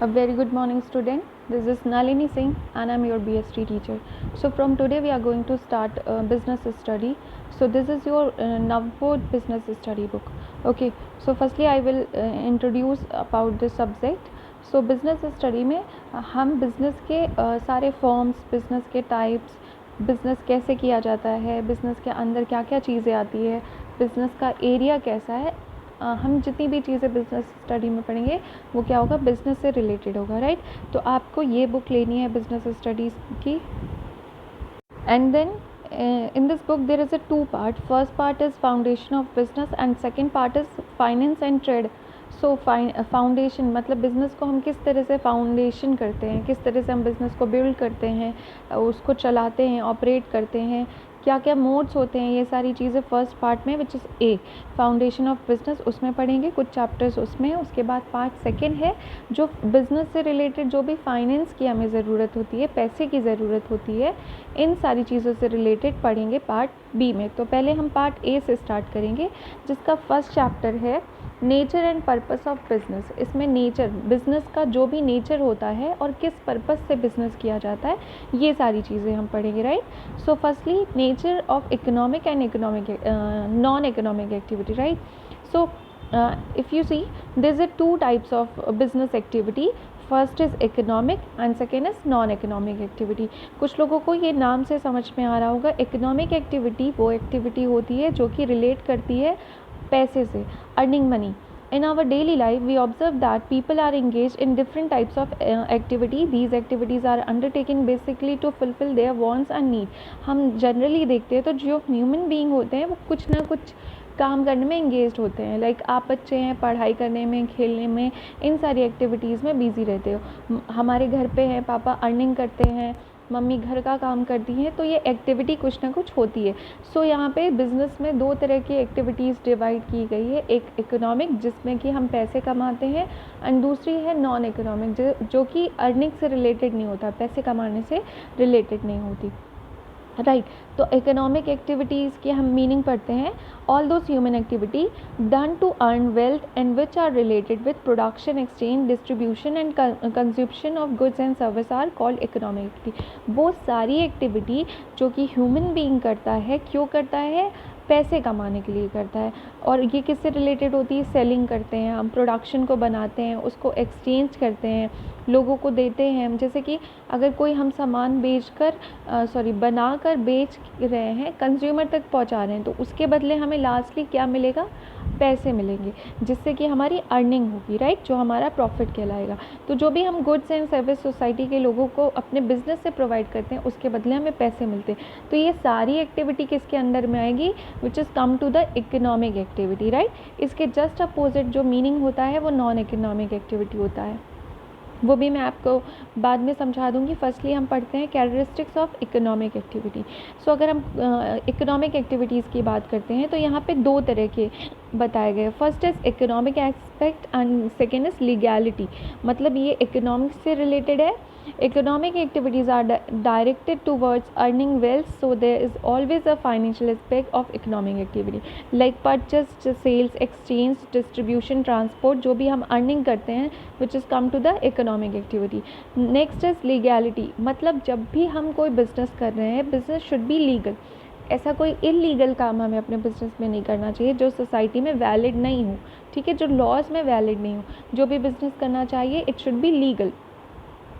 A very good morning, student. This is Nalini Singh and I'm your BST teacher. So from today we are going to start business study. So this is your Navbodh business study book. Okay. So firstly I will introduce about this subject. So business study में हम business के सारे forms, business के types, business कैसे किया जाता है, business के अंदर क्या क्या चीज़ें आती है, business का area कैसा है, हम जितनी भी चीज़ें बिज़नेस स्टडी में पढ़ेंगे वो क्या होगा, बिज़नेस से रिलेटेड होगा, राइट। तो आपको ये बुक लेनी है बिज़नेस स्टडीज़ की। And then in this book there is a two part. First part is foundation of business and second part is finance and trade. So foundation मतलब business को हम किस तरह से फाउंडेशन करते हैं, किस तरह से हम बिज़नेस को बिल्ड करते हैं, उसको चलाते हैं, ऑपरेट करते हैं, क्या क्या मोड्स होते हैं, ये सारी चीज़ें फर्स्ट पार्ट में which is a foundation of business उसमें पढ़ेंगे, कुछ चैप्टर्स उसमें। उसके बाद पार्ट सेकंड है जो बिज़नेस से रिलेटेड जो भी फाइनेंस की हमें ज़रूरत होती है, पैसे की ज़रूरत होती है, इन सारी चीज़ों से रिलेटेड पढ़ेंगे पार्ट बी में। तो पहले हम पार्ट ए से स्टार्ट करेंगे जिसका फर्स्ट चैप्टर है nature and purpose of business. इसमें नेचर, बिज़नेस का जो भी नेचर होता है और किस पर्पस से बिज़नेस किया जाता है, ये सारी चीज़ें हम पढ़ेंगे, right. So firstly nature of economic and economic non economic activity, right. So if you see there's a two types of business activity. First is economic and second is non economic activity. कुछ लोगों को ये नाम से समझ में आ रहा होगा, इकोनॉमिक एक्टिविटी वो एक्टिविटी होती है जो कि रिलेट करती है पैसे से, earning money. In our daily life, we observe that people are engaged in different types of activity. These activities are undertaken basically to fulfill their wants and need. हम जनरली देखते हैं तो जो ह्यूमन बीइंग होते हैं वो कुछ ना कुछ काम करने में इंगेज होते हैं। लाइक आप बच्चे हैं, पढ़ाई करने में, खेलने में, इन सारी एक्टिविटीज़ में बिजी रहते हो। हमारे घर पे हैं, पापा अर्निंग करते हैं, मम्मी घर का काम करती हैं, तो ये एक्टिविटी कुछ ना कुछ होती है। सो यहाँ पे बिज़नेस में दो तरह की एक्टिविटीज़ डिवाइड की गई है, एक इकोनॉमिक जिसमें कि हम पैसे कमाते हैं एंड दूसरी है नॉन इकोनॉमिक जो कि अर्निंग से रिलेटेड नहीं होता, पैसे कमाने से रिलेटेड नहीं होती, राइट। तो इकोनॉमिक एक्टिविटीज़ की हम मीनिंग पढ़ते हैं। All those human activity done to earn wealth and which are related with production, exchange, distribution and consumption of goods and service are called economic activity. वो सारी activity जो कि human being करता है, क्यों करता है, पैसे कमाने के लिए करता है। और ये किससे रिलेटेड होती है, सेलिंग करते हैं हम, प्रोडक्शन को बनाते हैं, उसको एक्सचेंज करते हैं, लोगों को देते हैं हम। जैसे कि अगर कोई हम सामान बनाकर बेच रहे हैं, कंज्यूमर तक पहुंचा रहे हैं, तो उसके बदले हमें लास्टली क्या मिलेगा, पैसे मिलेंगे, जिससे कि हमारी अर्निंग होगी, राइट, जो हमारा प्रॉफिट कहलाएगा। तो जो भी हम गुड्स एंड सर्विस सोसाइटी के लोगों को अपने बिजनेस से प्रोवाइड करते हैं उसके बदले हमें पैसे मिलते हैं। तो ये सारी एक्टिविटी किसके अंडर में आएगी, which is come to the economic activity, right. इसके जस्ट अपोजिट जो मीनिंग होता है वो नॉन इकोनॉमिक एक्टिविटी होता है, वो भी मैं आपको बाद में समझा दूंगी। फर्स्टली हम पढ़ते हैं कैरेक्टरिस्टिक्स ऑफ इकोनॉमिक एक्टिविटी। सो अगर हम इकोनॉमिक एक्टिविटीज़ की बात करते हैं तो यहाँ पे दो तरह के बताए गए। First is economic aspect and second is legality. मतलब ये इकोनॉमिक्स से रिलेटेड है। Economic activities are directed towards earning wealth, so there is always a financial aspect of economic activity like purchase, sales, exchange, distribution, transport, जो भी हम earning करते हैं which is come to the economic activity. Next is legality, मतलब जब भी हम कोई business कर रहे हैं, business should be legal. ऐसा कोई इलीगल काम हमें अपने बिजनेस में नहीं करना चाहिए जो सोसाइटी में वैलिड नहीं हो, ठीक है, जो लॉज में वैलिड नहीं हो। जो भी बिजनेस करना चाहिए it should be legal.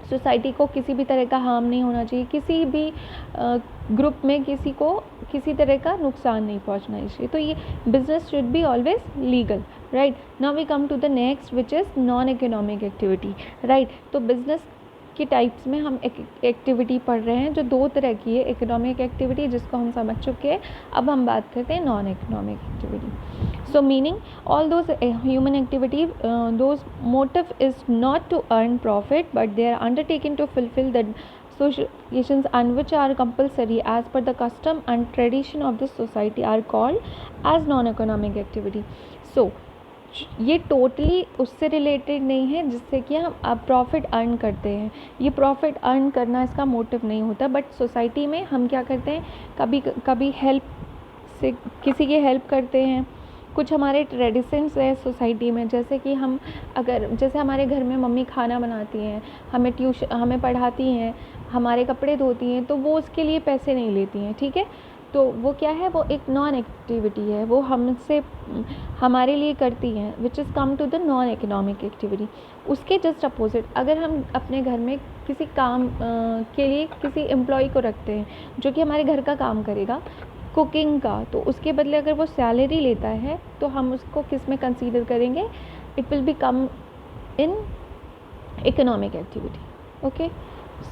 Society को किसी भी तरह का हार्म नहीं होना चाहिए, किसी भी ग्रुप में किसी को किसी तरह का नुकसान नहीं पहुंचना चाहिए। तो ये business should be always legal, right. Now we come to the next which is non economic activity, right. तो बिजनेस के टाइप्स में हम एक एक्टिविटी पढ़ रहे हैं जो दो तरह की है, इकोनॉमिक एक्टिविटी जिसको हम समझ चुके हैं। अब हम बात करते हैं non economic activity. So meaning all those human activity those motive is not to earn profit but they are undertaken to fulfil the associations and which are compulsory as per the custom and tradition of this society are called as non-economic activity. So ये totally उससे related नहीं है जिससे कि हम अब profit earn करते हैं। ये प्रॉफिट अर्न करना इसका मोटिव नहीं होता, बट सोसाइटी में हम क्या करते हैं, कभी कभी हेल्प से किसी की हेल्प करते हैं, कुछ हमारे ट्रेडिशंस है सोसाइटी में, जैसे कि हम जैसे हमारे घर में मम्मी खाना बनाती हैं, हमें पढ़ाती हैं, हमारे कपड़े धोती हैं, तो वो उसके लिए पैसे नहीं लेती हैं, ठीक है। तो वो क्या है, वो एक नॉन एक्टिविटी है, वो हमारे लिए करती हैं, which is come to the non economic activity. उसके जस्ट अपोजिट अगर हम अपने घर में किसी काम के लिए किसी एम्प्लॉय को रखते हैं जो कि हमारे घर का काम करेगा, कुकिंग का, तो उसके बदले अगर वो सैलरी लेता है तो हम उसको किस में कंसीडर करेंगे, it will be come in economic activity. Okay,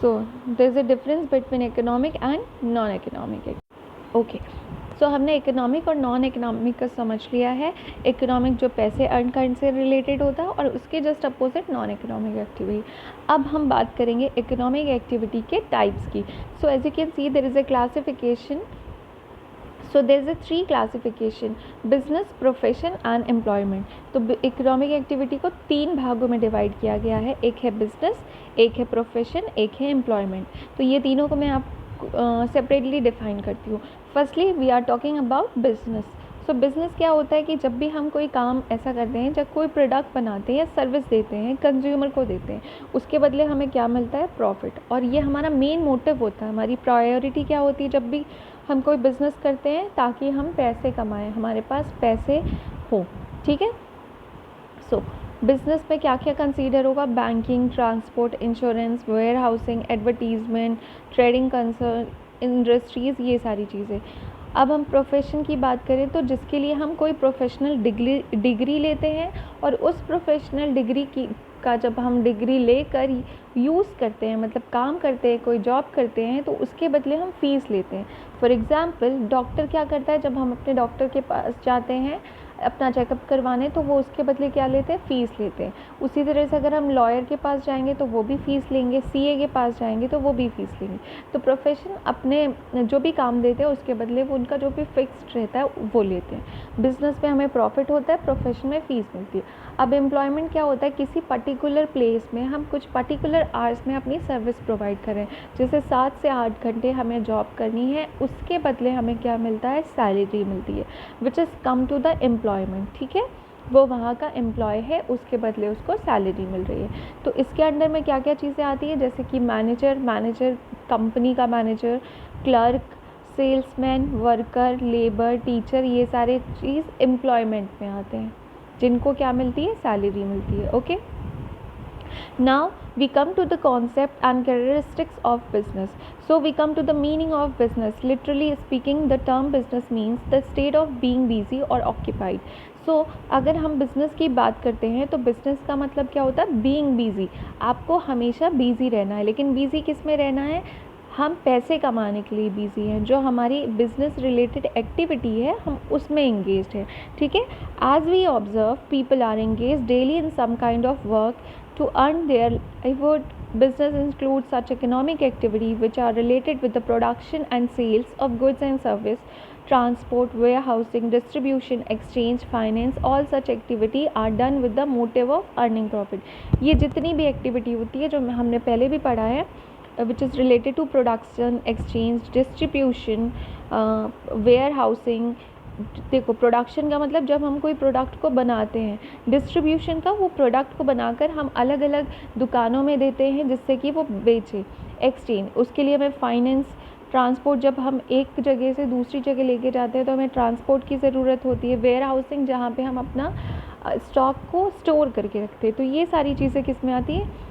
so there is a difference between economic and non economic. Okay, so हमने इकोनॉमिक और नॉन इकोनॉमिक का समझ लिया है। इकोनॉमिक जो पैसे अर्न करने से रिलेटेड होता है और उसके just opposite non economic activity. अब हम बात करेंगे इकोनॉमिक एक्टिविटी के टाइप्स की। So as you can see there is a classification. So there is a 3 classification, business, profession and employment. तो इकोनॉमिक एक्टिविटी को 3 भागों में डिवाइड किया गया है, एक है बिजनेस, एक है प्रोफेशन, एक है एम्प्लॉयमेंट। तो ये तीनों को मैं आप सेपरेटली डिफाइन करती हूँ। Firstly we are talking about business. So business क्या होता है कि जब भी हम कोई काम ऐसा करते हैं, जब कोई प्रोडक्ट बनाते हैं या सर्विस देते हैं, कंज्यूमर को देते हैं, उसके बदले हमें क्या मिलता है, प्रॉफिट। और ये हमारा मेन मोटिव होता है, हमारी प्रायोरिटी क्या होती है जब भी हम कोई बिज़नेस करते हैं, ताकि हम पैसे कमाएं, हमारे पास पैसे हो, ठीक है। सो बिज़नेस में क्या क्या कंसीडर होगा, banking, transport, insurance, warehousing, advertisement, trading concern, industries, ये सारी चीज़ें। अब हम प्रोफेशन की बात करें तो जिसके लिए हम कोई प्रोफेशनल डिग्री लेते हैं और उस प्रोफेशनल डिग्री का जब हम डिग्री लेकर यूज़ करते हैं, मतलब काम करते हैं, कोई जॉब करते हैं, तो उसके बदले हम फ़ीस लेते हैं। फॉर एग्ज़ाम्पल डॉक्टर क्या करता है, जब हम अपने डॉक्टर के पास जाते हैं अपना चेकअप करवाने, तो वो उसके बदले क्या लेते हैं, फ़ीस लेते हैं। उसी तरह से अगर हम लॉयर के पास जाएंगे तो वो भी फ़ीस लेंगे, सीए के पास जाएंगे तो वो भी फ़ीस लेंगे। तो प्रोफेशन अपने जो भी काम देते हैं उसके बदले वो उनका जो भी फिक्स्ड रहता है वो लेते हैं। बिज़नेस में हमें प्रॉफिट होता है, प्रोफेशन में फ़ीस मिलती है। अब एम्प्लॉयमेंट क्या होता है, किसी पर्टिकुलर प्लेस में हम कुछ पर्टिकुलर आवर्स में अपनी सर्विस प्रोवाइड करें, जैसे 7 से 8 घंटे हमें जॉब करनी है, उसके बदले हमें क्या मिलता है, सैलरी मिलती है, which is come to the employment, ठीक है। वो वहाँ का एम्प्लॉय है, उसके बदले उसको सैलरी मिल रही है। तो इसके अंडर में क्या क्या चीज़ें आती है, जैसे कि मैनेजर, कंपनी का manager, clerk, salesman, worker, labour, teacher, ये सारे चीज़ एम्प्लॉयमेंट में आते हैं, जिनको क्या मिलती है, सैलरी मिलती है। Okay, now we come to the concept and characteristics of business. So we come to the meaning of business. Literally speaking, the term business means the state of being busy or occupied. So अगर हम business की बात करते हैं तो business का मतलब क्या होता है, बीइंग बिजी। आपको हमेशा बिजी रहना है, लेकिन बिजी किस में रहना है, हम पैसे कमाने के लिए बिजी हैं, जो हमारी बिजनेस रिलेटेड एक्टिविटी है हम उसमें इंगेज्ड हैं, ठीक है। As we observe people are engage daily in some kind of work to earn their livelihood. Business includes such economic activity which are related with the production and sales of goods and service, transport, warehousing, distribution, exchange, finance. All such activity are done with the motive of earning profit. ये जितनी भी activity होती है जो हमने पहले भी पढ़ा है, which is related to production, exchange, distribution, warehousing. देखो, प्रोडक्शन का मतलब जब हम कोई प्रोडक्ट को बनाते हैं, डिस्ट्रीब्यूशन का वो प्रोडक्ट को बनाकर हम अलग अलग दुकानों में देते हैं जिससे कि वो बेचें, एक्सचेंज, उसके लिए हमें फाइनेंस, ट्रांसपोर्ट, जब हम एक जगह से दूसरी जगह लेके जाते हैं तो हमें ट्रांसपोर्ट की ज़रूरत होती है, वेयर हाउसिंग, जहाँ पे हम अपना स्टॉक को स्टोर करके रखते हैं। तो ये सारी चीज़ें किस में आती है,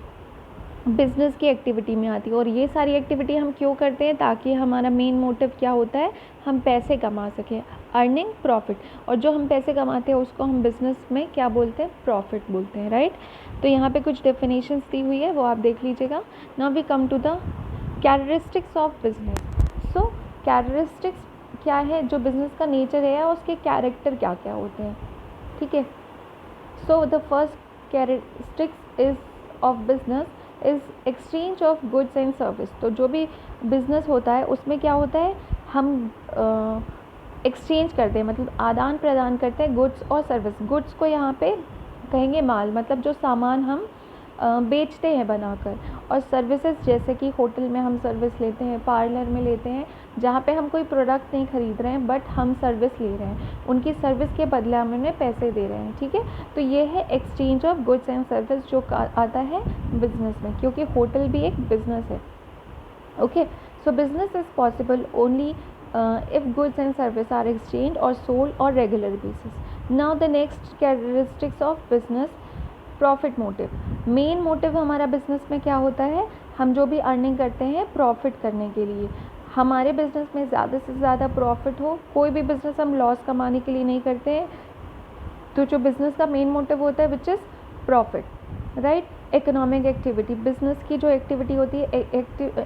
बिज़नेस की एक्टिविटी में आती है। और ये सारी एक्टिविटी हम क्यों करते हैं, ताकि हमारा मेन मोटिव क्या होता है, हम पैसे कमा सकें, अर्निंग प्रॉफिट। और जो हम पैसे कमाते हैं उसको हम बिज़नेस में क्या बोलते हैं, प्रॉफिट बोलते हैं, राइट। तो यहाँ पे कुछ डेफिनेशंस दी हुई है, वो आप देख लीजिएगा। Now we come to the characteristics of business. So characteristics क्या है, जो बिज़नेस का नेचर है और उसके कैरेक्टर क्या क्या होते हैं, ठीक है। So the first characteristics is of business is exchange of goods and service. तो जो भी बिज़नेस होता है उसमें क्या होता है, हम एक्सचेंज करते हैं, मतलब आदान प्रदान करते हैं गुड्स और सर्विस। गुड्स को यहाँ पे कहेंगे माल, मतलब जो सामान हम बेचते हैं बनाकर। और सर्विसेज जैसे कि होटल में हम सर्विस लेते हैं, पार्लर में लेते हैं, जहाँ पे हम कोई प्रोडक्ट नहीं खरीद रहे हैं बट हम सर्विस ले रहे हैं, उनकी सर्विस के बदले हम उन्हें पैसे दे रहे हैं, ठीक है। तो ये है exchange of goods and service जो आता है बिजनेस में, क्योंकि होटल भी एक बिजनेस है। Okay, so business is possible only if goods and service are exchanged or sold on regular basis. Now the next characteristics of business, profit motive. Main motive हमारा business में क्या होता है, हम जो भी अर्निंग करते हैं प्रॉफिट करने के लिए, हमारे बिजनेस में ज़्यादा से ज़्यादा प्रॉफिट हो। कोई भी बिजनेस हम लॉस कमाने के लिए नहीं करते हैं। तो जो बिजनेस का मेन मोटिव होता है which is profit, right. Economic activity, business की जो एक्टिविटी होती है,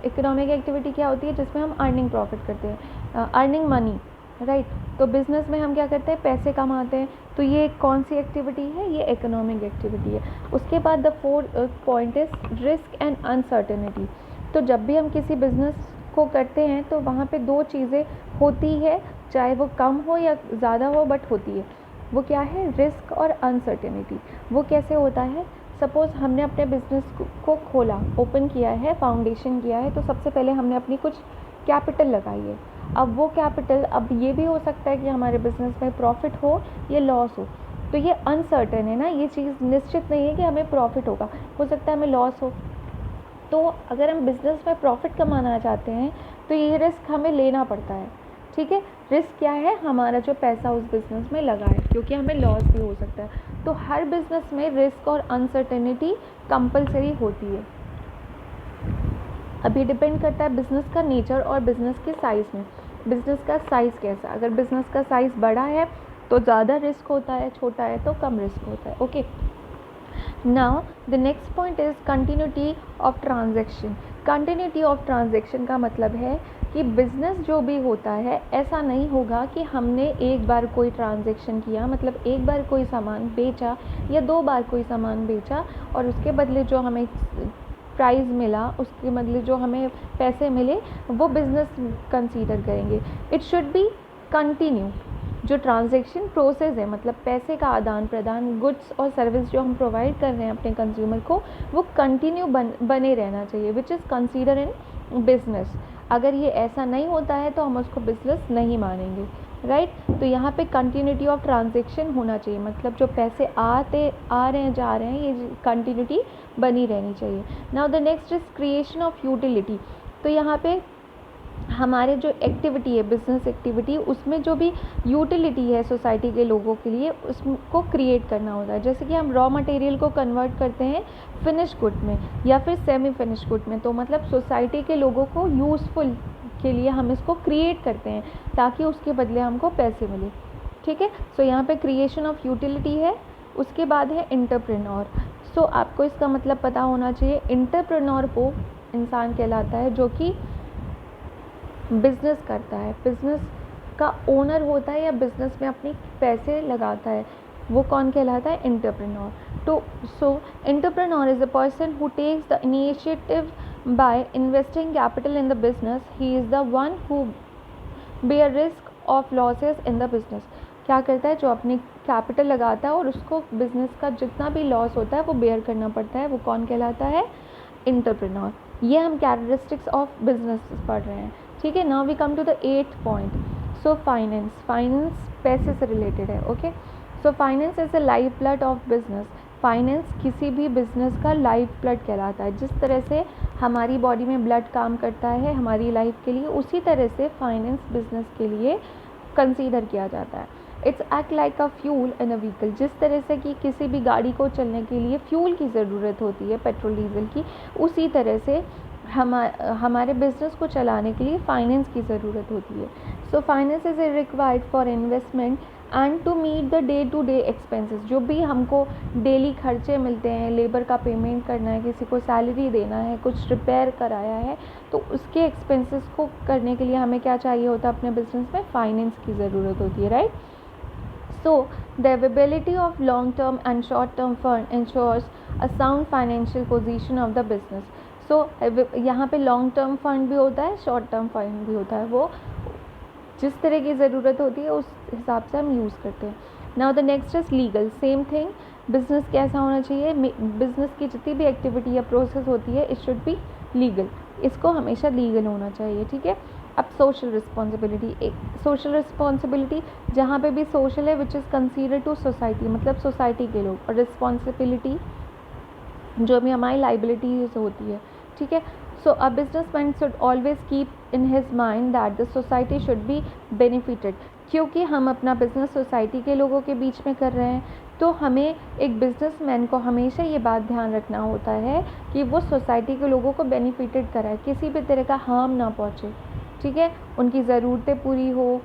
इकोनॉमिक एक्टिविटी क्या होती है, जिसमें हम अर्निंग प्रॉफिट करते हैं, अर्निंग मनी, राइट। तो बिजनेस में हम क्या करते हैं, पैसे कमाते हैं। तो ये कौन सी एक्टिविटी है, ये इकोनॉमिक एक्टिविटी है। उसके बाद the fourth point is risk and uncertainty. तो जब भी हम किसी बिजनेस को करते हैं तो वहाँ पे दो चीज़ें होती है, चाहे वो कम हो या ज़्यादा हो, बट होती है। वो क्या है, रिस्क और अनसर्टेनिटी। वो कैसे होता है, सपोज़ हमने अपने बिजनेस को खोला, ओपन किया है, फाउंडेशन किया है, तो सबसे पहले हमने अपनी कुछ कैपिटल लगाई है। अब वो कैपिटल, अब ये भी हो सकता है कि हमारे बिजनेस में प्रॉफिट हो या लॉस हो, तो ये अनसर्टेन है ना, ये चीज़ निश्चित नहीं है कि हमें प्रॉफिट होगा, हो सकता है हमें लॉस हो। तो अगर हम बिज़नेस में प्रॉफिट कमाना चाहते हैं तो ये रिस्क हमें लेना पड़ता है, ठीक है। रिस्क क्या है, हमारा जो पैसा उस बिज़नेस में लगा है, क्योंकि हमें लॉस भी हो सकता है। तो हर बिज़नेस में रिस्क और अनसर्टेनिटी कंपलसरी होती है। अभी डिपेंड करता है बिज़नेस का नेचर और बिज़नेस के साइज़ में। बिज़नेस का साइज़ कैसा, अगर बिज़नेस का साइज़ बड़ा है तो ज़्यादा रिस्क होता है, छोटा है तो कम रिस्क होता है। Okay, now the next point is continuity of transaction. Continuity of transaction का मतलब है कि बिज़नेस जो भी होता है, ऐसा नहीं होगा कि हमने एक बार कोई ट्रांजैक्शन किया, मतलब एक बार कोई सामान बेचा या दो बार कोई सामान बेचा और उसके बदले जो हमें प्राइस मिला, उसके बदले जो हमें पैसे मिले, वो बिज़नेस कंसीडर करेंगे। It should be continue. जो ट्रांजैक्शन प्रोसेस है, मतलब पैसे का आदान प्रदान, गुड्स और सर्विस जो हम प्रोवाइड कर रहे हैं अपने कंज्यूमर को, वो कंटिन्यू बने रहना चाहिए, विच इज़ कंसीडर इन बिजनेस। अगर ये ऐसा नहीं होता है तो हम उसको बिजनेस नहीं मानेंगे, राइट। तो यहाँ पे कंटिन्यूटी ऑफ ट्रांजैक्शन होना चाहिए, मतलब जो पैसे आ रहे हैं जा रहे हैं, ये कंटिन्यूटी बनी रहनी चाहिए। Now the next is creation of utility. तो यहाँ पे हमारे जो एक्टिविटी है, बिजनेस एक्टिविटी, उसमें जो भी यूटिलिटी है सोसाइटी के लोगों के लिए, उसको क्रिएट करना होता है। जैसे कि हम रॉ मटेरियल को कन्वर्ट करते हैं फिनिश गुड में या फिर सेमी फिनिश गुड में, तो मतलब सोसाइटी के लोगों को यूज़फुल के लिए हम इसको क्रिएट करते हैं ताकि उसके बदले हमको पैसे मिले, ठीक है। सो यहाँ पे क्रिएशन ऑफ यूटिलिटी है। उसके बाद है एंटरप्रेन्योर। सो आपको इसका मतलब पता होना चाहिए। एंटरप्रेन्योर वो इंसान कहलाता है जो कि बिज़नेस करता है, बिज़नेस का ओनर होता है या बिज़नेस में अपने पैसे लगाता है, वो कौन कहलाता है, एंटरप्रेन्योर। तो so entrepreneur is a person who takes the initiative by investing capital in the business. He is the one who bear risk of losses in the business. क्या करता है, जो अपनी कैपिटल लगाता है और उसको बिजनेस का जितना भी लॉस होता है वो बेयर करना पड़ता है, वो कौन कहलाता है, एंटरप्रेन्योर। ये हम कैरेक्टरिस्टिक्स ऑफ बिजनेस पढ़ रहे हैं, ठीक है। Now we come to the 8th point. So finance. Finance पैसे से रिलेटेड है, okay. So finance is the life blood of business. Finance किसी भी बिजनेस का लाइफ ब्लड कहलाता है। जिस तरह से हमारी बॉडी में ब्लड काम करता है हमारी लाइफ के लिए, उसी तरह से फाइनेंस बिजनेस के लिए कंसीडर किया जाता है। It's act like a fuel in a vehicle. जिस तरह से कि किसी भी गाड़ी को चलने के लिए फ्यूल की ज़रूरत होती है, पेट्रोल डीजल की, उसी तरह से हमारे बिजनेस को चलाने के लिए फाइनेंस की ज़रूरत होती है। So finance is required for investment and to meet the day to day expenses. जो भी हमको डेली खर्चे मिलते हैं, लेबर का पेमेंट करना है, किसी को सैलरी देना है, कुछ रिपेयर कराया है, तो उसके एक्सपेंसेस को करने के लिए हमें क्या चाहिए होता है, अपने बिजनेस में फाइनेंस की ज़रूरत होती है, right. So, the availability of long-term and short-term fund ensures a sound financial position of the business. So, यहाँ पे long-term fund भी होता है, short-term fund भी होता है, वो जिस तरह की ज़रूरत होती है उस हिसाब से हम यूज़ करते हैं। Now the next is legal, same thing. Business कैसा होना चाहिए, बिजनेस की जितनी भी एक्टिविटी या प्रोसेस होती है इट शुड बी लीगल, इसको हमेशा लीगल होना चाहिए, ठीक है। अब सोशल रिस्पॉन्सिबिलिटी, एक सोशल रिस्पॉन्सिबिलिटी जहाँ पे भी सोशल है which is consider to society, मतलब सोसाइटी के लोग, और रिस्पॉन्सिबिलिटी जो भी हमारी लाइबिलिटीज होती है, ठीक है। So a businessman should always keep in his mind that the society should be benefited, क्योंकि हम अपना बिजनेस सोसाइटी के लोगों के बीच में कर रहे हैं, तो हमें एक बिजनेसमैन को हमेशा ये बात ध्यान रखना होता है कि वो सोसाइटी के लोगों को बेनिफिटेड कराए, किसी भी तरह का हार्म ना पहुँचे, ठीक है। उनकी ज़रूरतें पूरी हो,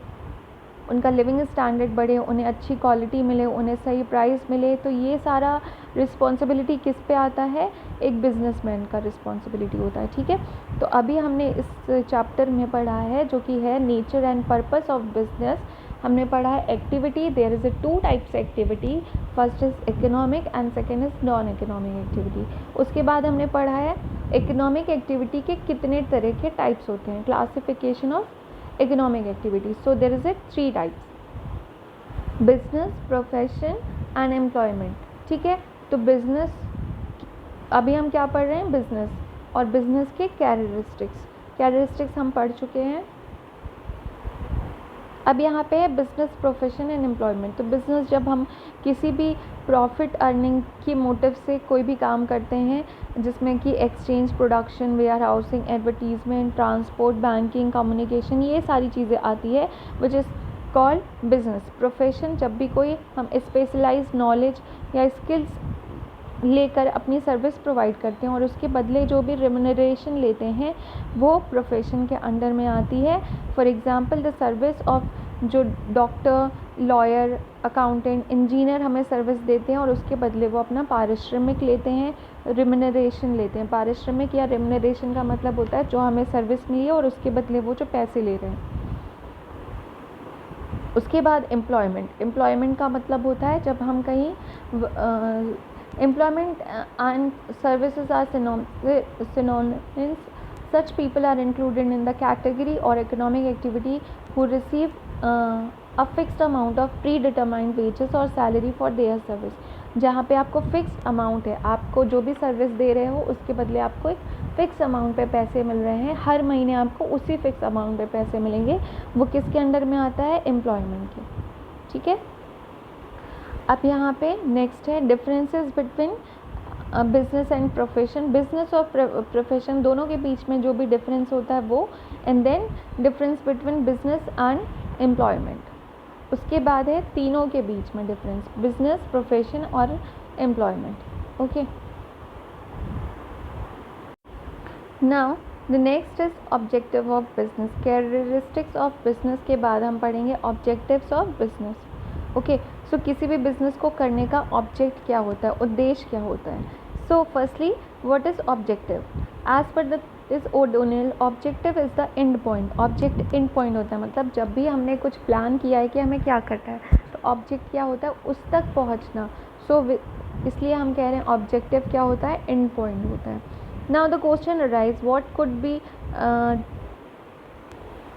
उनका लिविंग स्टैंडर्ड बढ़े, उन्हें अच्छी क्वालिटी मिले, उन्हें सही प्राइस मिले, तो ये सारा रिस्पॉन्सिबिलिटी किस पे आता है, एक बिजनेसमैन का रिस्पॉन्सिबिलिटी होता है, ठीक है। तो अभी हमने इस चैप्टर में पढ़ा है जो कि है nature and purpose of business. हमने पढ़ा है activity, there is a 2 types activity, first is economic and second is non economic activity. उसके बाद हमने पढ़ा है इकोनॉमिक एक्टिविटी के कितने तरह के टाइप्स होते हैं, classification of economic activities. So there is a 3 types, business, profession and employment, ठीक है। तो बिजनेस, अभी हम क्या पढ़ रहे हैं, बिजनेस, और बिजनेस के कैरेक्टरिस्टिक्स हम पढ़ चुके हैं। अब यहाँ पे है बिजनेस, प्रोफेशन एंड एम्प्लॉयमेंट। तो बिजनेस, जब हम किसी भी प्रॉफिट अर्निंग की मोटिव से कोई भी काम करते हैं, जिसमें कि exchange, production, warehousing, advertisement, transport, banking, communication, ये सारी चीज़ें आती है which is called business. Profession, जब भी कोई हम स्पेशलाइज नॉलेज या स्किल्स लेकर अपनी सर्विस प्रोवाइड करते हैं और उसके बदले जो भी रेम्यूनरेशन लेते हैं वो प्रोफेशन के अंडर में आती है। For example the service of, जो डॉक्टर, लॉयर, अकाउंटेंट, इंजीनियर हमें सर्विस देते हैं और उसके बदले वो अपना पारिश्रमिक लेते हैं, रेम्यूनरेशन लेते हैं। पारिश्रमिक या रेम्यूनरेशन का मतलब होता है जो हमें सर्विस मिली है और उसके बदले वो जो पैसे ले रहे हैं। उसके बाद एम्प्लॉयमेंट का मतलब होता है जब हम कहीं employment and services are synonyms. Such people are included in the category or economic activity who receive a fixed amount of predetermined wages or salary for their service. जहाँ पे आपको फिक्स अमाउंट है, आपको जो भी सर्विस दे रहे हो उसके बदले आपको एक फ़िक्स अमाउंट पे पैसे मिल रहे हैं, हर महीने आपको उसी फिक्स अमाउंट पे पैसे मिलेंगे। वो किसके अंडर में आता है, एम्प्लॉयमेंट के, ठीक है। अब यहाँ पे नेक्स्ट है differences between business and profession. Business और प्रोफेशन दोनों के बीच में जो भी डिफरेंस होता है वो, and then difference between business and employment. उसके बाद है तीनों के बीच में डिफरेंस, बिजनेस, प्रोफेशन और employment, okay. Now the next is objective of business. Characteristics of business के बाद हम पढ़ेंगे objectives of business, okay. So किसी भी बिज़नेस को करने का ऑब्जेक्ट क्या होता है, उद्देश्य क्या होता है। So firstly what is objective, as per this ओडोनियल objective is the end point. Object end point होता है, मतलब जब भी हमने कुछ प्लान किया है कि हमें क्या करना है तो ऑब्जेक्ट क्या होता है, उस तक पहुंचना। सो इसलिए हम कह रहे हैं ऑब्जेक्टिव क्या होता है, एंड पॉइंट होता है। Now the question arise what could be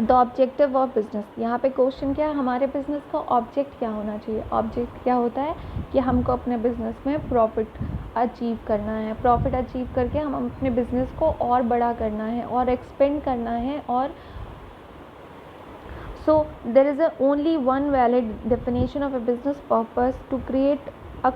the objective of business. यहाँ पे क्वेश्चन क्या है, हमारे बिजनेस का ऑब्जेक्ट क्या होना चाहिए। ऑब्जेक्ट क्या होता है कि हमको अपने बिजनेस में प्रॉफिट अचीव करना है, प्रॉफिट अचीव करके हम अपने बिजनेस को और बड़ा करना है और एक्सपेंड करना है। और so there is only one valid definition of a business purpose to create a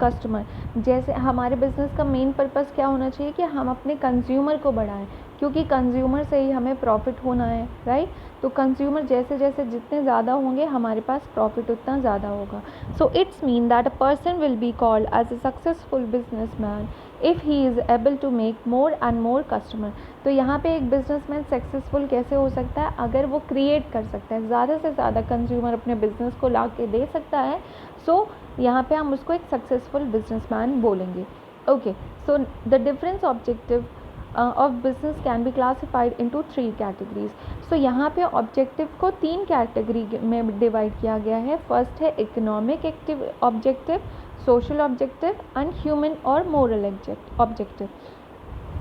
customer. जैसे हमारे बिजनेस का मेन पर्पस क्या होना चाहिए कि हम अपने कंज्यूमर को बढ़ाएं, क्योंकि कंज्यूमर से ही हमें प्रॉफिट होना है, राइट। तो कंज्यूमर जैसे जैसे जितने ज़्यादा होंगे हमारे पास प्रॉफिट उतना ज़्यादा होगा। So it's mean that a person will be called as a successful businessman if he is able to make more and more customer. तो यहाँ पे एक बिजनेसमैन सक्सेसफुल कैसे हो सकता है, अगर वो क्रिएट कर सकता है, ज़्यादा से ज़्यादा कंज्यूमर अपने बिजनेस को ला के दे सकता है। सो यहाँ पे हम उसको एक सक्सेसफुल बिजनेसमैन बोलेंगे, okay. So the difference objective of business can be classified into 3 categories. सो यहाँ पे ऑब्जेक्टिव को 3 कैटेगरी में डिवाइड किया गया है। फर्स्ट है economic objective, social objective and human और मोरल ऑब्जेक्टिव।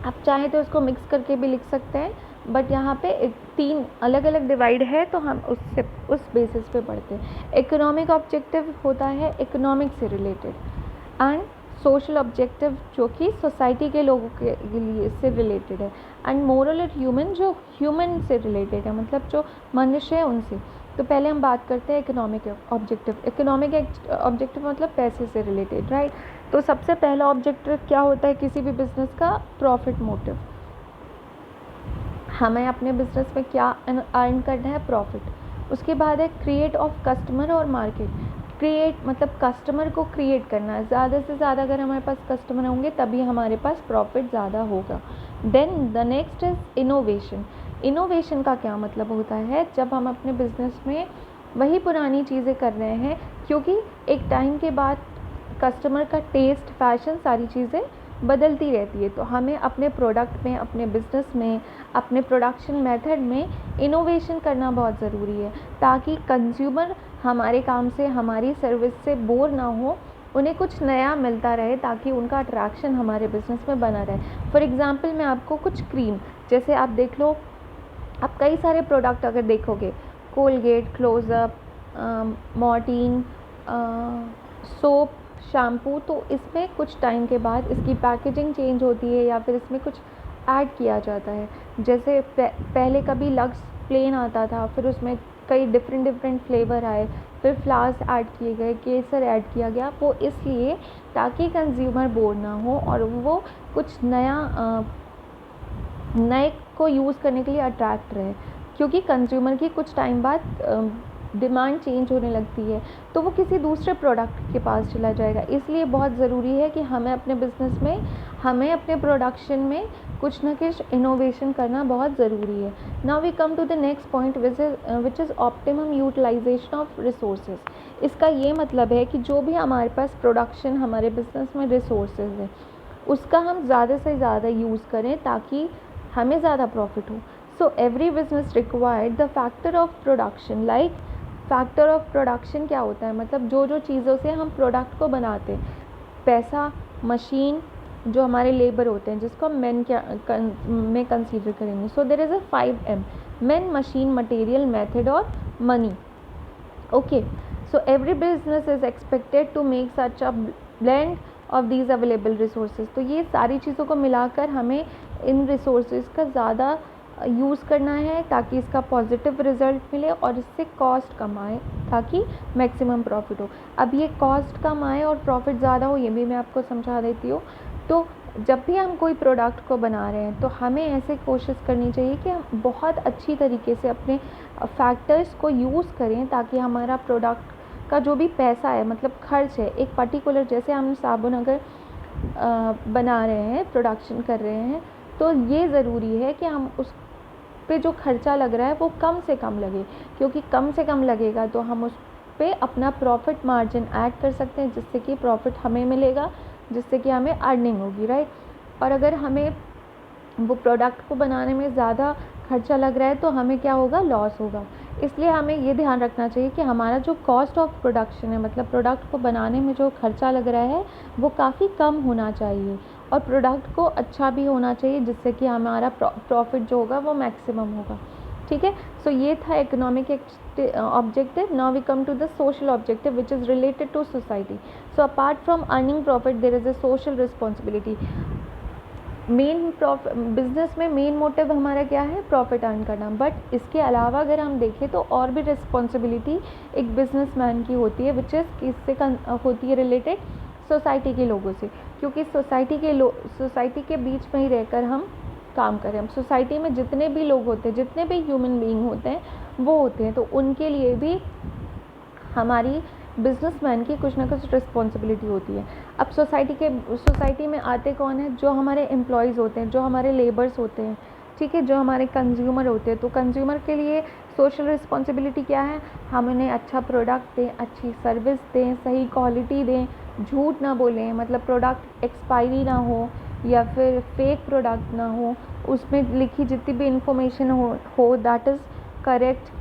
आप चाहें तो उसको मिक्स करके भी लिख सकते हैं, बट यहाँ पे 3 अलग अलग डिवाइड है तो हम उस बेसिस पे पढ़ते हैं। इकोनॉमिक ऑब्जेक्टिव होता है इकोनॉमिक से रिलेटेड, एंड सोशल ऑब्जेक्टिव जो कि सोसाइटी के लोगों के लिए से रिलेटेड है, एंड मोरल और ह्यूमन जो ह्यूमन से रिलेटेड है, मतलब जो मनुष्य है उनसे। तो पहले हम बात करते हैं इकोनॉमिक ऑब्जेक्टिव। इकोनॉमिक ऑब्जेक्टिव मतलब पैसे से रिलेटेड, राइट। तो सबसे पहला ऑब्जेक्टिव क्या होता है किसी भी बिजनेस का? Profit motive. हमें अपने बिजनेस में क्या अर्न करना है? प्रॉफिट। उसके बाद है क्रिएट ऑफ कस्टमर और मार्केट। क्रिएट मतलब कस्टमर को क्रिएट करना है, ज़्यादा से ज़्यादा अगर हमारे पास कस्टमर होंगे तभी हमारे पास प्रॉफिट ज़्यादा होगा। Then the next is innovation. Innovation का क्या मतलब होता है? जब हम अपने बिजनेस में वही पुरानी चीज़ें कर रहे हैं, क्योंकि एक टाइम के बाद कस्टमर का टेस्ट, फैशन, सारी चीज़ें बदलती रहती है, तो हमें अपने प्रोडक्ट में, अपने बिजनेस में, अपने प्रोडक्शन मेथड में इनोवेशन करना बहुत ज़रूरी है, ताकि कंज्यूमर हमारे काम से, हमारी सर्विस से बोर ना हो, उन्हें कुछ नया मिलता रहे, ताकि उनका अट्रैक्शन हमारे बिजनेस में बना रहे। फॉर एग्ज़ाम्पल मैं आपको कुछ क्रीम, जैसे आप देख लो, आप कई सारे प्रोडक्ट अगर देखोगे, Colgate, Closeup, Mortein, soap, shampoo, तो इसमें कुछ टाइम के बाद इसकी पैकेजिंग चेंज होती है या फिर इसमें कुछ ऐड किया जाता है। जैसे पहले कभी लक्स प्लेन आता था, फिर उसमें कई डिफरेंट फ्लेवर आए, फिर फ्लावर्स ऐड किए गए, केसर ऐड किया गया। वो इसलिए ताकि कंज्यूमर बोर ना हो और वो कुछ नए को यूज़ करने के लिए अट्रैक्ट रहे, क्योंकि कंज्यूमर की कुछ टाइम बाद डिमांड चेंज होने लगती है, तो वो किसी दूसरे प्रोडक्ट के पास चला जाएगा। इसलिए बहुत ज़रूरी है कि हमें अपने बिजनेस में, हमें अपने प्रोडक्शन में कुछ ना कुछ इनोवेशन करना बहुत ज़रूरी है। Now we come to the next point which is optimum utilisation of resources. इसका ये मतलब है कि जो भी हमारे पास प्रोडक्शन, हमारे बिजनेस में रिसोर्सेज है, उसका हम ज़्यादा से ज़्यादा यूज़ करें ताकि हमें ज़्यादा प्रॉफिट हो। सो every business required the factor of production. Like factor of production क्या होता है? मतलब जो जो चीज़ों से हम प्रोडक्ट को बनाते हैं, पैसा, मशीन, जो हमारे लेबर होते हैं, जिसको हम मैन में कंसीडर करेंगे। So there is a 5M: man, machine, material, method और money. Okay, so every business is expected to make such a blend of these available resources. तो ये सारी चीज़ों को मिलाकर हमें इन रिसोर्सेज का ज़्यादा यूज़ करना है ताकि इसका पॉजिटिव रिजल्ट मिले और इससे कॉस्ट कम आए, ताकि मैक्सिमम प्रॉफिट हो। अब ये कॉस्ट कम आए और प्रॉफिट ज़्यादा हो, ये भी मैं आपको समझा देती हूँ। तो जब भी हम कोई प्रोडक्ट को बना रहे हैं, तो हमें ऐसे कोशिश करनी चाहिए कि हम बहुत अच्छी तरीके से अपने फैक्टर्स को यूज़ करें, ताकि हमारा प्रोडक्ट का जो भी पैसा है, मतलब खर्च है, एक पर्टिकुलर, जैसे हम साबुन अगर बना रहे हैं, प्रोडक्शन कर रहे हैं, तो ये ज़रूरी है कि हम उस पे जो खर्चा लग रहा है वो कम से कम लगे, क्योंकि कम से कम लगेगा तो हम उस पे अपना प्रॉफिट मार्जिन ऐड कर सकते हैं, जिससे कि प्रॉफिट हमें मिलेगा, जिससे कि हमें अर्निंग होगी, राइट। और अगर हमें वो प्रोडक्ट को बनाने में ज़्यादा खर्चा लग रहा है तो हमें क्या होगा? लॉस होगा। इसलिए हमें ये ध्यान रखना चाहिए कि हमारा जो कॉस्ट ऑफ प्रोडक्शन है, मतलब प्रोडक्ट को बनाने में जो खर्चा लग रहा है, वो काफ़ी कम होना चाहिए और प्रोडक्ट को अच्छा भी होना चाहिए, जिससे कि हमारा प्रॉफिट जो होगा वो मैक्सिमम होगा। ठीक है, सो ये था economic objective. Now we come to the social objective which is related to society. So apart from earning profit there is a social responsibility. Business में मेन मोटिव हमारा क्या है? प्रॉफिट अर्न करना। बट इसके अलावा अगर हम देखें तो और भी रिस्पॉन्सिबिलिटी एक बिजनेसमैन की होती है, विच इज़ किससे होती है रिलेटेड? सोसाइटी के लोगों से, क्योंकि सोसाइटी के बीच में ही रहकर हम काम करें। हम सोसाइटी में जितने भी लोग होते हैं, जितने भी ह्यूमन बीइंग होते हैं, वो होते हैं, तो उनके लिए भी हमारी बिजनेसमैन की कुछ ना कुछ रिस्पॉन्सिबिलिटी होती है। अब सोसाइटी में आते कौन है? जो हमारे एम्प्लॉयज़ होते हैं, जो हमारे लेबर्स होते हैं, ठीक है, जो हमारे कंज्यूमर होते हैं। तो कंज्यूमर के लिए सोशल रिस्पॉन्सिबिलिटी क्या है? हम उन्हें अच्छा प्रोडक्ट दें, अच्छी सर्विस दें, सही क्वालिटी दें, झूठ ना बोलें, मतलब प्रोडक्ट एक्सपायरी ना हो या फिर फेक प्रोडक्ट ना हो, उसमें लिखी जितनी भी इंफॉर्मेशन हो दैट इज़ करेक्ट।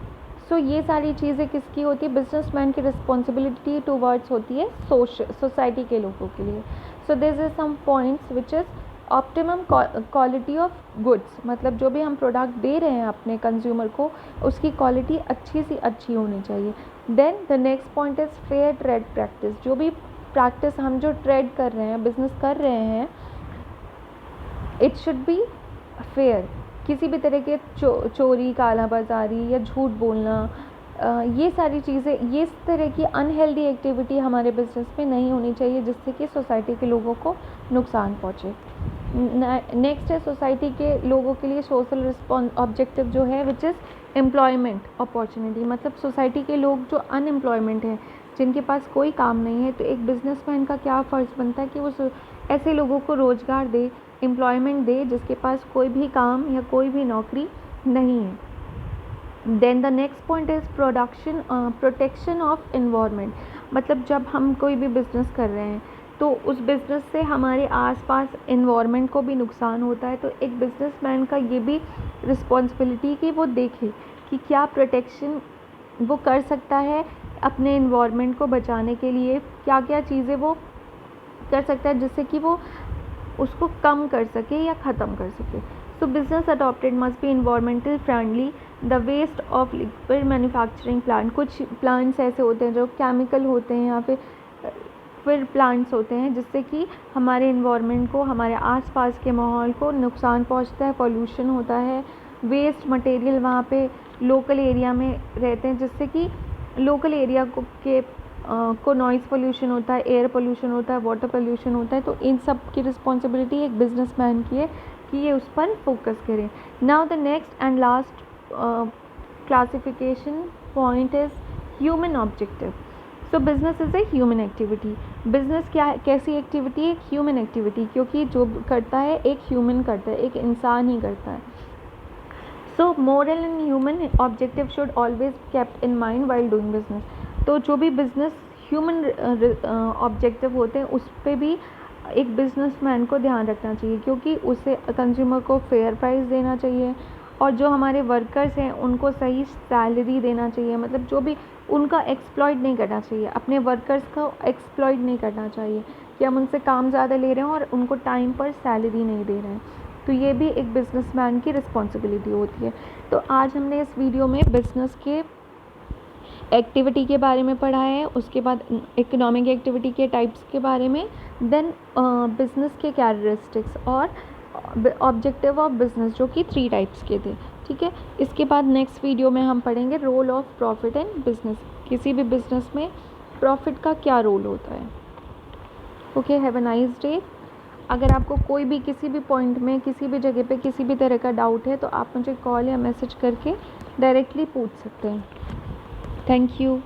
सो ये सारी चीज़ें किसकी होती है? बिजनेसमैन की रिस्पॉन्सिबिलिटी टूवर्ड्स होती है सोसाइटी के लोगों के लिए। So this is some points which is optimum quality of goods, मतलब जो भी हम प्रोडक्ट दे रहे हैं अपने कंज्यूमर को, उसकी क्वालिटी अच्छी सी अच्छी होनी चाहिए। Then the next point is fair trade practice. जो भी प्रैक्टिस, हम जो ट्रेड कर रहे हैं, बिजनेस कर रहे हैं, इट शुड बी फेयर। किसी भी तरह के चोरी, काला बाजारी या झूठ बोलना, ये सारी चीज़ें, ये इस तरह की अनहेल्दी एक्टिविटी हमारे बिजनेस में नहीं होनी चाहिए जिससे कि सोसाइटी के लोगों को नुकसान पहुँचे। नेक्स्ट है सोसाइटी के लोगों के लिए सोशल रिस्पॉन्स ऑब्जेक्टिव जो है, विच इज़ एम्प्लॉयमेंट अपॉर्चुनिटी। मतलब सोसाइटी के लोग जो अनएम्प्लॉयमेंट हैं, जिनके पास कोई काम नहीं है, तो एक बिजनेसमैन का क्या फ़र्ज़ बनता है कि वो ऐसे लोगों को रोज़गार दे, एम्प्लॉयमेंट दे जिसके पास कोई भी काम या कोई भी नौकरी नहीं है। Then the next point is protection of environment. मतलब जब हम कोई भी बिज़नेस कर रहे हैं तो उस बिज़नेस से हमारे आसपास इन्वायरमेंट को भी नुकसान होता है, तो एक बिज़नेसमैन का ये भी रिस्पॉन्सिबिलिटी कि वो देखे कि क्या प्रोटेक्शन वो कर सकता है अपने इन्वायरमेंट को बचाने के लिए, क्या क्या चीज़ें वो कर सकता है जिससे कि वो उसको कम कर सके या ख़त्म कर सके। So business adopted must be environmental friendly. The waste of liquid manufacturing plant, कुछ प्लांट्स ऐसे होते हैं जो केमिकल होते हैं या फिर प्लांट्स होते हैं जिससे कि हमारे इन्वायरमेंट को, हमारे आसपास के माहौल को नुकसान पहुंचता है, पोल्यूशन होता है, वेस्ट मटेरियल वहाँ पे लोकल एरिया में रहते हैं जिससे कि लोकल एरिया को नॉइज़ पोल्यूशन होता है, एयर पोल्यूशन होता है, वाटर पोल्यूशन होता है। तो इन सब की रिस्पॉन्सिबिलिटी एक बिजनेसमैन की है कि ये उस पर फोकस करें। Now the next and last classification point is human objective. So business is a human activity. Business क्या है, कैसी एक्टिविटी है? एक ह्यूमन एक्टिविटी, क्योंकि जो करता है एक ह्यूमन करता है, एक इंसान ही करता है। सो moral and human objective should always kept in mind while doing business. तो जो भी बिजनेस ह्यूमन ऑब्जेक्टिव होते हैं उस पर भी एक बिजनेसमैन को ध्यान रखना चाहिए, क्योंकि उसे कंज्यूमर को फेयर प्राइस देना चाहिए और जो हमारे वर्कर्स हैं उनको सही सैलरी देना चाहिए। मतलब जो भी उनका एक्सप्लॉइट नहीं करना चाहिए, अपने वर्कर्स को एक्सप्लॉइट नहीं करना चाहिए कि हम उनसे काम ज़्यादा ले रहे हैं और उनको टाइम पर सैलरी नहीं दे रहे हैं। तो ये भी एक बिजनेसमैन की रिस्पॉन्सिबिलिटी होती है। तो आज हमने इस वीडियो में बिजनेस के एक्टिविटी के बारे में पढ़ा है, उसके बाद इकोनॉमिक एक्टिविटी के टाइप्स के बारे में, देन बिजनेस के कैरेक्टरिस्टिक्स और ऑब्जेक्टिव ऑफ बिजनेस जो कि 3 टाइप्स के थे। ठीक है, इसके बाद नेक्स्ट वीडियो में हम पढ़ेंगे role of profit in business. किसी भी बिजनेस में प्रॉफिट का क्या रोल होता है। Okay, have a nice day. अगर आपको कोई भी किसी भी पॉइंट में, किसी भी जगह पे किसी भी तरह का डाउट है तो आप मुझे कॉल या मैसेज करके डायरेक्टली पूछ सकते हैं। Thank you.